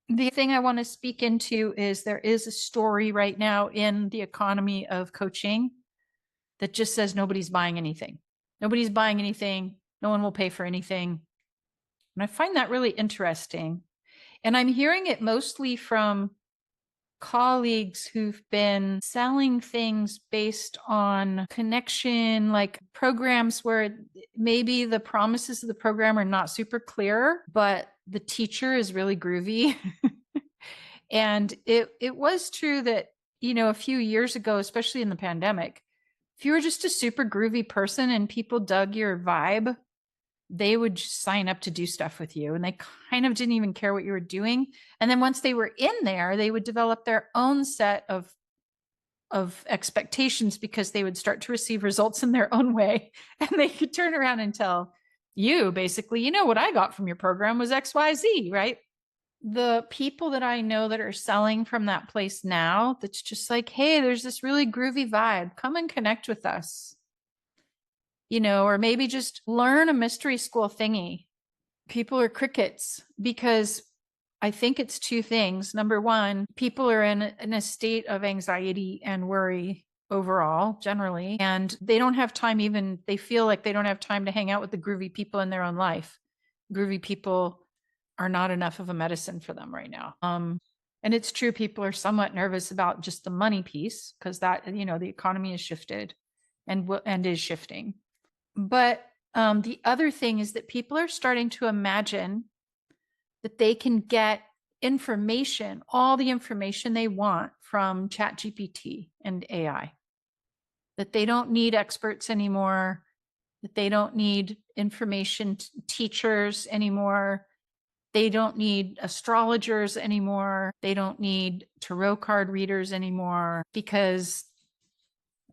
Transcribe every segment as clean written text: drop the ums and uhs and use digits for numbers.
The thing I want to speak into is there is a story right now in the economy of coaching that just says nobody's buying anything. Nobody's buying anything. No one will pay for anything. And I find that really interesting. And I'm hearing it mostly from colleagues who've been selling things based on connection, like programs where maybe the promises of the program are not super clear, but the teacher is really groovy. And it was true that, a few years ago, especially in the pandemic, if you were just a super groovy person and people dug your vibe, they would just sign up to do stuff with you, and they kind of didn't even care what you were doing. And then once they were in there, they would develop their own set of expectations because they would start to receive results in their own way. And they could turn around and tell you basically, what I got from your program was XYZ, right? The people that I know that are selling from that place now, that's just like, hey, there's this really groovy vibe. Come and connect with us, or maybe just learn a mystery school thingy. People are crickets because I think it's two things. Number one, people are in a state of anxiety and worry overall, generally, and they don't have time, even they feel like they don't have time to hang out with the groovy people in their own life. Groovy people are not enough of a medicine for them right now. And it's true, people are somewhat nervous about just the money piece because that, the economy has shifted and is shifting. But the other thing is that people are starting to imagine that they can get information, all the information they want from ChatGPT and AI, that they don't need experts anymore, that they don't need information teachers anymore. They don't need astrologers anymore. They don't need tarot card readers anymore because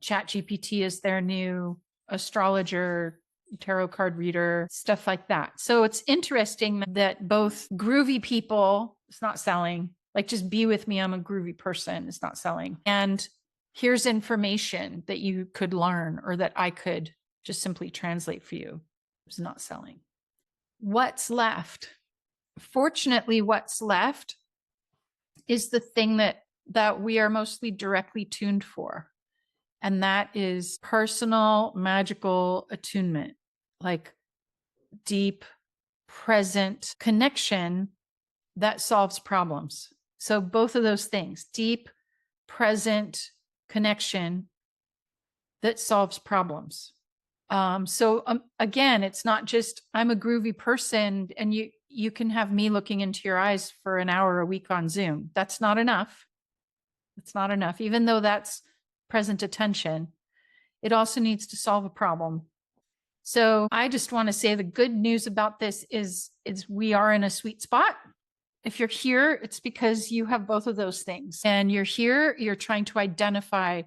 ChatGPT is their new astrologer, tarot card reader, stuff like that. So it's interesting that both groovy people, it's not selling, like just be with me, I'm a groovy person, it's not selling. And here's information that you could learn or that I could just simply translate for you, it's not selling. What's left? Fortunately, what's left is the thing that we are mostly directly tuned for. And that is personal magical attunement, like deep, present connection that solves problems. So both of those things, deep, present connection that solves problems. Again, it's not just I'm a groovy person and you can have me looking into your eyes for an hour a week on Zoom. That's not enough. It's not enough, even though that's present attention. It also needs to solve a problem. So I just want to say the good news about this is we are in a sweet spot. If you're here, it's because you have both of those things. And you're here, you're trying to identify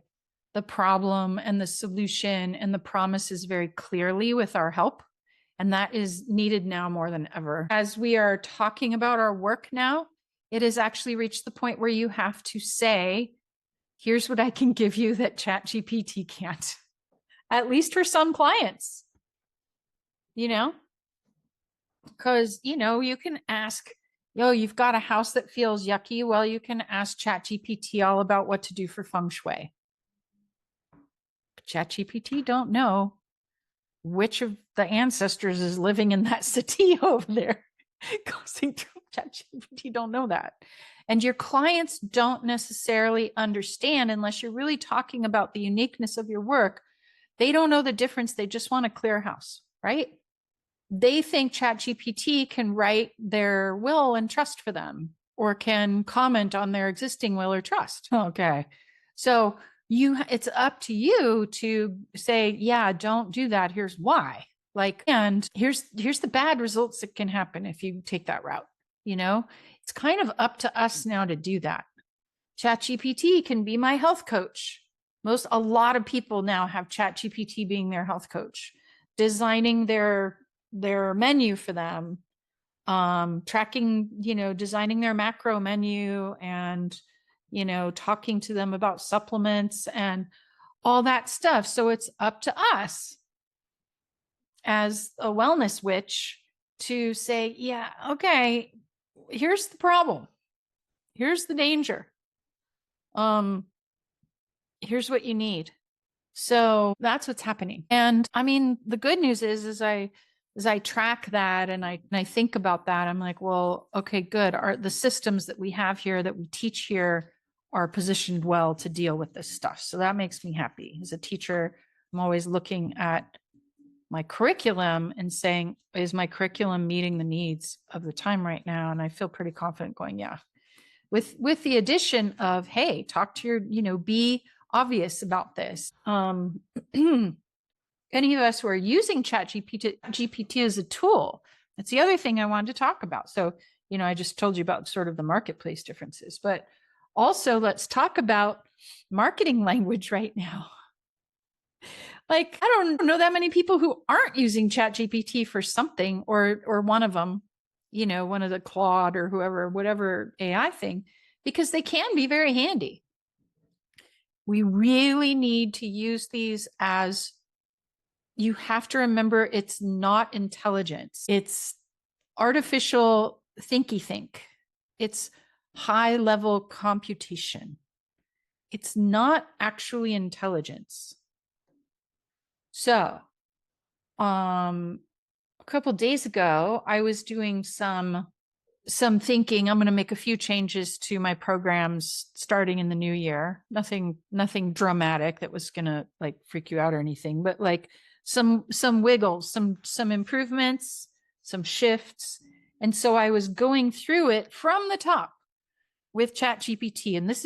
the problem and the solution and the promises very clearly with our help. And that is needed now more than ever. As we are talking about our work now, it has actually reached the point where you have to say, here's what I can give you that ChatGPT can't, at least for some clients, because, you can ask, you've got a house that feels yucky. Well, you can ask ChatGPT all about what to do for feng shui. But ChatGPT don't know which of the ancestors is living in that city over there. ChatGPT don't know that. And your clients don't necessarily understand unless you're really talking about the uniqueness of your work. They don't know the difference. They just want a clear house, right? They think ChatGPT can write their will and trust for them or can comment on their existing will or trust. Okay. So it's up to you to say, yeah, don't do that. Here's why. And here's the bad results that can happen if you take that route. It's kind of up to us now to do that. ChatGPT can be my health coach. A lot of people now have ChatGPT being their health coach, designing their menu for them, tracking, designing their macro menu and, talking to them about supplements and all that stuff. So it's up to us as a wellness witch to say, yeah, okay, here's the problem. Here's the danger. Here's what you need. So that's what's happening. And I mean, the good news is, as I track that and I think about that, I'm like, well, okay, good. The systems that we have here, that we teach here, are positioned well to deal with this stuff. So that makes me happy. As a teacher, I'm always looking at my curriculum and saying, is my curriculum meeting the needs of the time right now? And I feel pretty confident going, yeah. With the addition of, hey, talk to your, be obvious about this. Any of us who are using GPT as a tool, that's the other thing I wanted to talk about. So, I just told you about sort of the marketplace differences, but also let's talk about marketing language right now. Like, I don't know that many people who aren't using ChatGPT for something, or one of them, one of the Claude or whoever, whatever AI thing, because they can be very handy. We really need to use these as, you have to remember, it's not intelligence. It's artificial thinky think. It's high level computation. It's not actually intelligence. So, a couple of days ago, I was doing some thinking. I'm going to make a few changes to my programs starting in the new year. Nothing dramatic that was going to like freak you out or anything, but like some wiggles, some improvements, some shifts. And so I was going through it from the top with ChatGPT. And this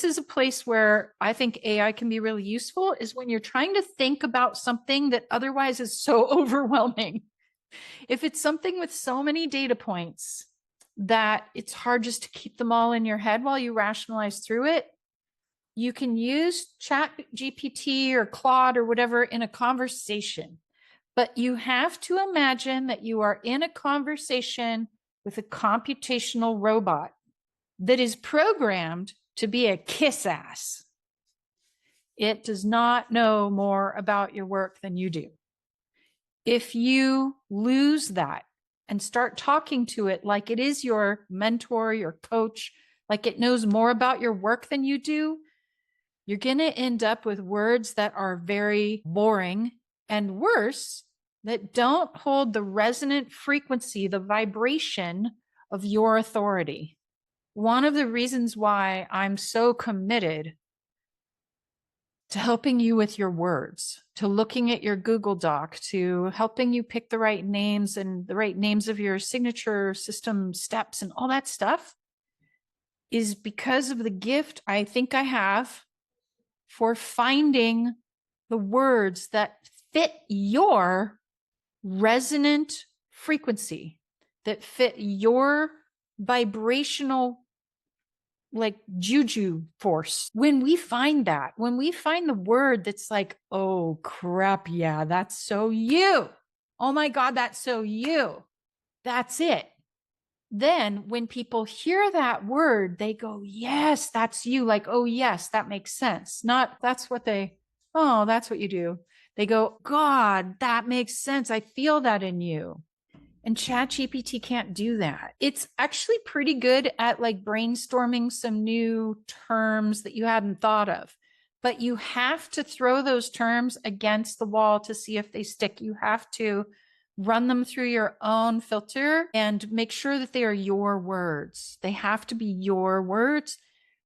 is a place where I think AI can be really useful, is when you're trying to think about something that otherwise is so overwhelming. If it's something with so many data points that it's hard just to keep them all in your head while you rationalize through it, you can use ChatGPT or Claude or whatever in a conversation. But you have to imagine that you are in a conversation with a computational robot that is programmed to be a kiss ass. It does not know more about your work than you do. If you lose that and start talking to it like it is your mentor, your coach, like it knows more about your work than you do, you're going to end up with words that are very boring, and worse, that don't hold the resonant frequency, the vibration of your authority. One of the reasons why I'm so committed to helping you with your words, to looking at your Google Doc, to helping you pick the right names and the right names of your signature system steps and all that stuff, is because of the gift I think I have for finding the words that fit your resonant frequency, that fit your vibrational like juju force. When we find the word that's like, oh crap, yeah, that's so you. Oh my God, that's so you. That's it. Then when people hear that word, they go, yes, that's you. Like, oh yes, that makes sense. Not that's what you do. They go, God, that makes sense. I feel that in you. And ChatGPT can't do that. It's actually pretty good at like brainstorming some new terms that you hadn't thought of, but you have to throw those terms against the wall to see if they stick. You have to run them through your own filter and make sure that they are your words. They have to be your words.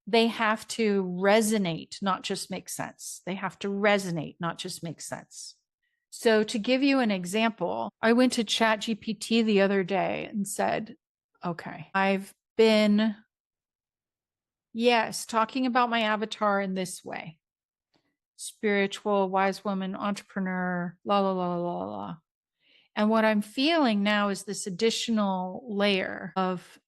They have to resonate, not just make sense. They have to resonate, not just make sense. So to give you an example, I went to ChatGPT the other day and said, okay, I've been, talking about my avatar in this way. Spiritual, wise woman, entrepreneur, la, la, la, la, la. And what I'm feeling now is this additional layer of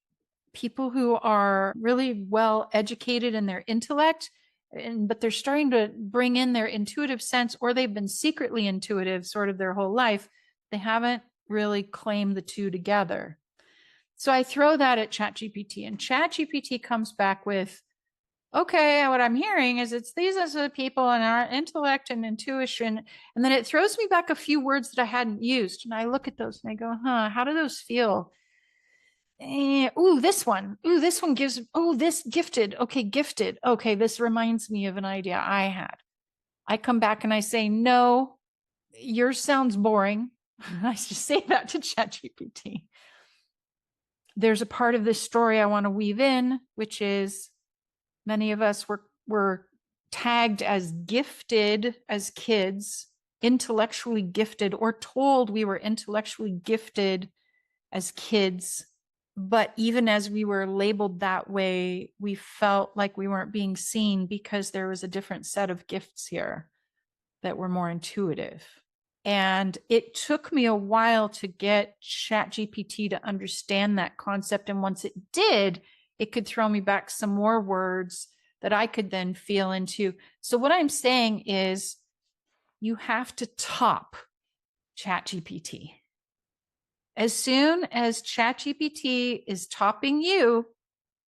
people who are really well educated in their intellect, but they're starting to bring in their intuitive sense, or they've been secretly intuitive sort of their whole life. They haven't really claimed the two together. So I throw that at ChatGPT, and ChatGPT comes back with, okay, what I'm hearing is it's these are the people in our intellect and intuition. And then it throws me back a few words that I hadn't used. And I look at those and I go, how do those feel? Ooh, this one. Ooh, this one gives, oh, this gifted. Okay, gifted. Okay, this reminds me of an idea I had. I come back and I say, no, yours sounds boring. I just say that to ChatGPT. There's a part of this story I want to weave in, which is many of us were tagged as gifted as kids, intellectually gifted, or told we were intellectually gifted as kids. But even as we were labeled that way, we felt like we weren't being seen because there was a different set of gifts here that were more intuitive. And it took me a while to get ChatGPT to understand that concept. And once it did, it could throw me back some more words that I could then feel into. So what I'm saying is you have to top ChatGPT. As soon as ChatGPT is topping you,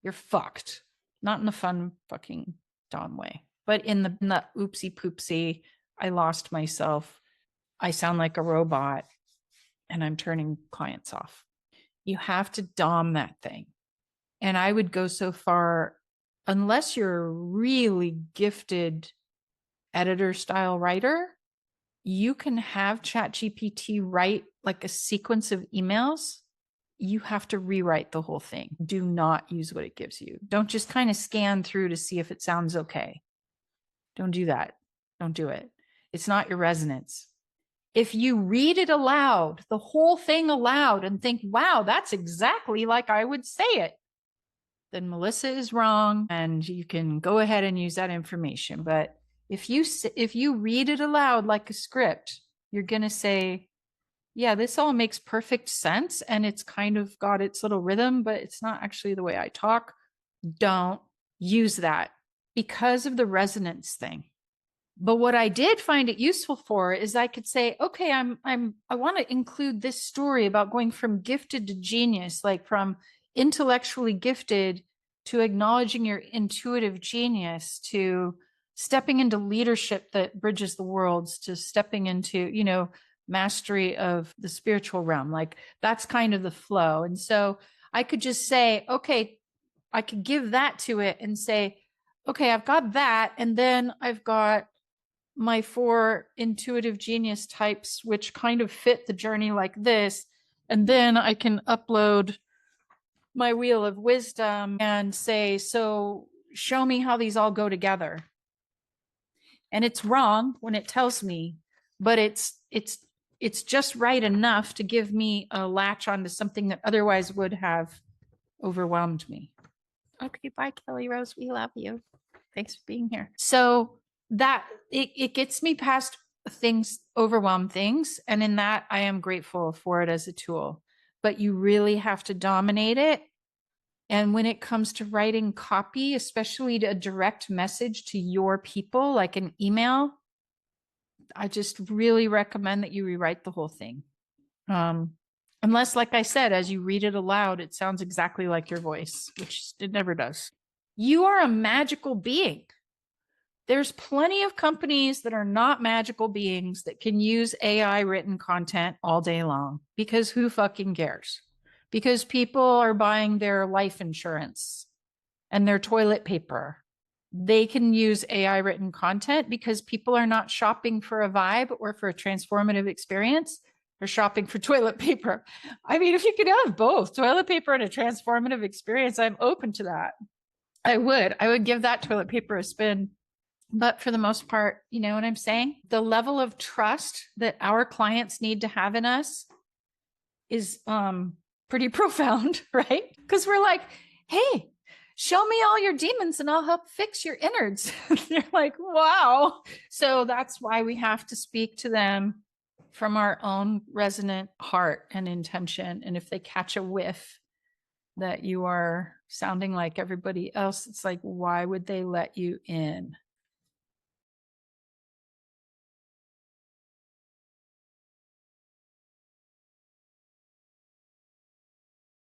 you're fucked. Not in a fun fucking dumb way, but in the oopsie poopsie, I lost myself. I sound like a robot and I'm turning clients off. You have to dom that thing. And I would go so far, unless you're a really gifted editor style writer, you can have ChatGPT write like a sequence of emails. You have to rewrite the whole thing. Do not use what it gives you. Don't just kind of scan through to see if it sounds okay. Don't do that. Don't do it. It's not your resonance. If you read it aloud, the whole thing aloud, and think, wow, that's exactly like I would say it, then Mellissa is wrong and you can go ahead and use that information. But if you read it aloud like a script, you're going to say, yeah, this all makes perfect sense and it's kind of got its little rhythm, but it's not actually the way I talk. Don't use that because of the resonance thing. But what I did find it useful for is I could say, okay, I want to include this story about going from gifted to genius, like from intellectually gifted to acknowledging your intuitive genius, to stepping into leadership that bridges the worlds, to stepping into, mastery of the spiritual realm. Like that's kind of the flow. And so I could just say, okay, I could give that to it and say, okay, I've got that. And then I've got my 4 intuitive genius types, which kind of fit the journey like this. And then I can upload my wheel of wisdom and say, so show me how these all go together. And it's wrong when it tells me, but it's just right enough to give me a latch onto something that otherwise would have overwhelmed me. Okay, bye, Kelly Rose. We love you. Thanks for being here. So that it gets me past things, overwhelm things. And in that, I am grateful for it as a tool. But you really have to dominate it. And when it comes to writing copy, especially to a direct message to your people, like an email, I just really recommend that you rewrite the whole thing. Unless, like I said, as you read it aloud, it sounds exactly like your voice, which it never does. You are a magical being. There's plenty of companies that are not magical beings that can use AI written content all day long, because who fucking cares? Because people are buying their life insurance and their toilet paper. They can use AI written content because people are not shopping for a vibe or for a transformative experience. They're shopping for toilet paper. I mean, if you could have both toilet paper and a transformative experience, I'm open to that. I would give that toilet paper a spin. But for the most part, you know what I'm saying? The level of trust that our clients need to have in us is pretty profound, right? Because we're like, hey, show me all your demons and I'll help fix your innards. They're like, wow. So that's why we have to speak to them from our own resonant heart and intention. And if they catch a whiff that you are sounding like everybody else, it's like, why would they let you in?